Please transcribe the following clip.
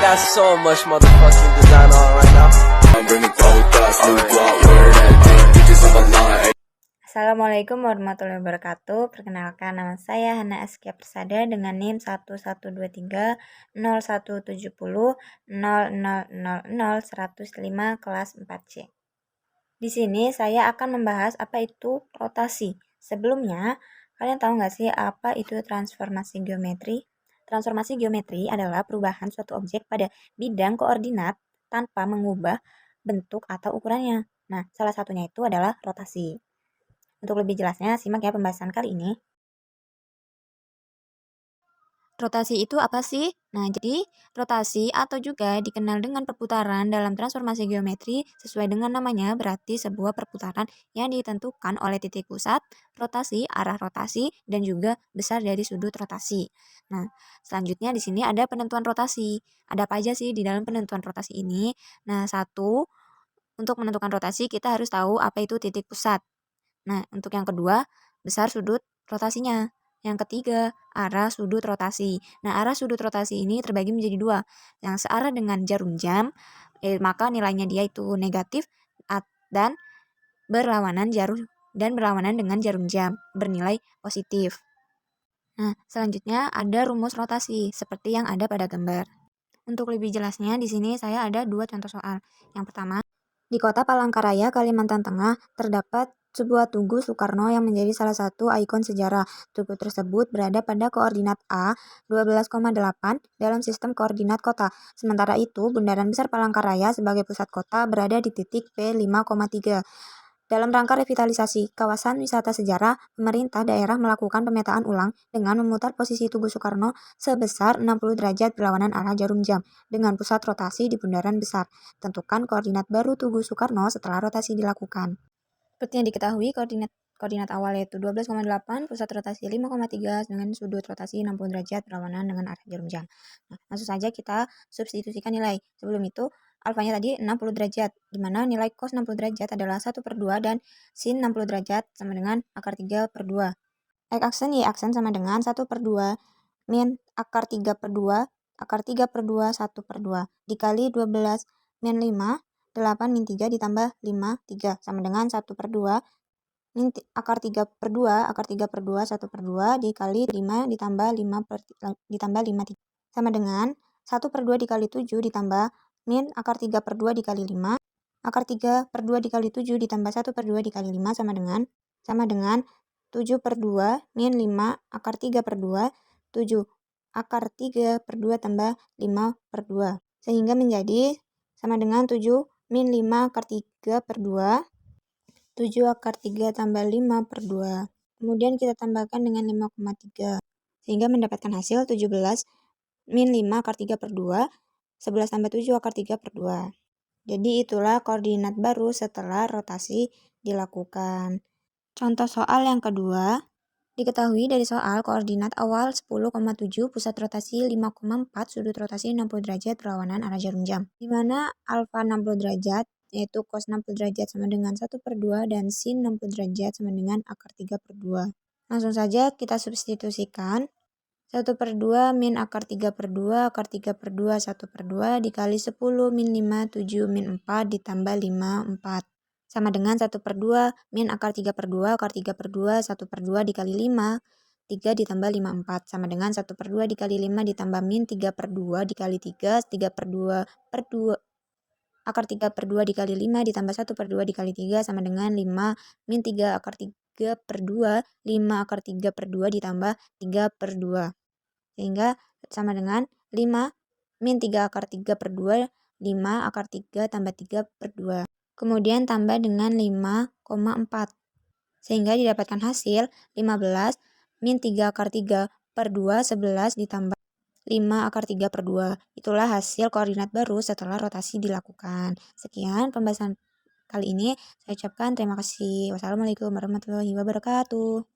got so much motherfucking design on right now. Assalamualaikum warahmatullahi wabarakatuh. Perkenalkan, nama saya Hana Askia Persada dengan NIM 1123 017000000105 kelas 4C. Di sini saya akan membahas apa itu rotasi. Sebelumnya, kalian tahu nggak sih apa itu transformasi geometri? Transformasi geometri adalah perubahan suatu objek pada bidang koordinat tanpa mengubah bentuk atau ukurannya. Nah, salah satunya itu adalah rotasi. Untuk lebih jelasnya, simak ya pembahasan kali ini. Rotasi itu apa sih? Nah, jadi rotasi atau juga dikenal dengan perputaran dalam transformasi geometri sesuai dengan namanya berarti sebuah perputaran yang ditentukan oleh titik pusat, rotasi, arah rotasi, dan juga besar dari sudut rotasi. Nah, selanjutnya di sini ada penentuan rotasi. Ada apa aja sih di dalam penentuan rotasi ini? Nah, satu, untuk menentukan rotasi kita harus tahu apa itu titik pusat. Nah, untuk yang kedua, besar sudut rotasinya. Yang ketiga, arah sudut rotasi. Nah, arah sudut rotasi ini terbagi menjadi dua. Yang searah dengan jarum jam, maka nilainya dia itu negatif dan berlawanan dengan jarum jam, bernilai positif. Nah, selanjutnya ada rumus rotasi, seperti yang ada pada gambar. Untuk lebih jelasnya, di sini saya ada dua contoh soal. Yang pertama, di kota Palangkaraya, Kalimantan Tengah, terdapat sebuah Tugu Soekarno yang menjadi salah satu ikon sejarah. Tugu tersebut berada pada koordinat A 12,8 dalam sistem koordinat kota. Sementara itu, Bundaran Besar Palangkaraya sebagai pusat kota berada di titik P 5,3. Dalam rangka revitalisasi kawasan wisata sejarah, pemerintah daerah melakukan pemetaan ulang dengan memutar posisi Tugu Soekarno sebesar 60 derajat berlawanan arah jarum jam dengan pusat rotasi di Bundaran Besar. Tentukan koordinat baru Tugu Soekarno setelah rotasi dilakukan. Seperti yang diketahui, koordinat awal yaitu 12,8, pusat rotasi 5,3 dengan sudut rotasi 60 derajat berlawanan dengan arah jarum jam. Nah, langsung saja kita substitusikan nilai. Sebelum itu, alfanya tadi 60 derajat, di mana nilai cos 60 derajat adalah 1/2 dan sin 60 derajat sama dengan akar 3/2. X aksen Y aksen sama dengan 1/2 min akar 3/2, akar 3/2, 1/2, dikali 12 min 5, 8 min 3 ditambah 5, 3, sama dengan 1/2, min akar 3/2, akar 3/2, 1/2, dikali 5 ditambah 5, sama dengan 1/2 dikali 7 ditambah min akar 3/2 dikali 5, akar 3/2 dikali 7 ditambah 1/2 dikali 5 sama dengan 7/2 min 5 akar 3/2, 7 akar 3/2 tambah 5/2. Sehingga menjadi sama dengan 7 min 5 akar 3/2, 7 akar 3 tambah 5/2. Kemudian kita tambahkan dengan 5,3. Sehingga mendapatkan hasil 17 min 5 akar 3/2, 11 tambah 7 akar 3/2. Jadi itulah koordinat baru setelah rotasi dilakukan. Contoh soal yang kedua, diketahui dari soal koordinat awal 10,7, pusat rotasi 5,4, sudut rotasi 60 derajat berlawanan arah jarum jam. Di mana alfa 60 derajat, yaitu cos 60 derajat sama dengan 1/2 dan sin 60 derajat sama dengan akar 3/2. Langsung saja kita substitusikan. 1/2 min akar 3/2, akar 3/2, 1/2, dikali 10 min 5, 7 min 4, ditambah 5, 4. Sama dengan 1/2 min akar 3/2, akar 3/2, 1/2 dikali 5, 3 ditambah 5, 4. Sama dengan 1/2 dikali 5 ditambah min 3/2 dikali 3, 3/2 akar 3/2 dikali 5 ditambah 1/2 dikali 3 sama dengan 5 min 3 akar 3/2, 5 akar 3/2 ditambah 3/2. Sehingga sama dengan 5 min 3 akar 3/2, 5 akar 3 tambah 3/2. Kemudian tambah dengan 5,4. Sehingga didapatkan hasil 15 min 3 akar 3/2, 11 ditambah 5 akar 3/2. Itulah hasil koordinat baru setelah rotasi dilakukan. Sekian pembahasan kali ini. Saya ucapkan terima kasih. Wassalamualaikum warahmatullahi wabarakatuh.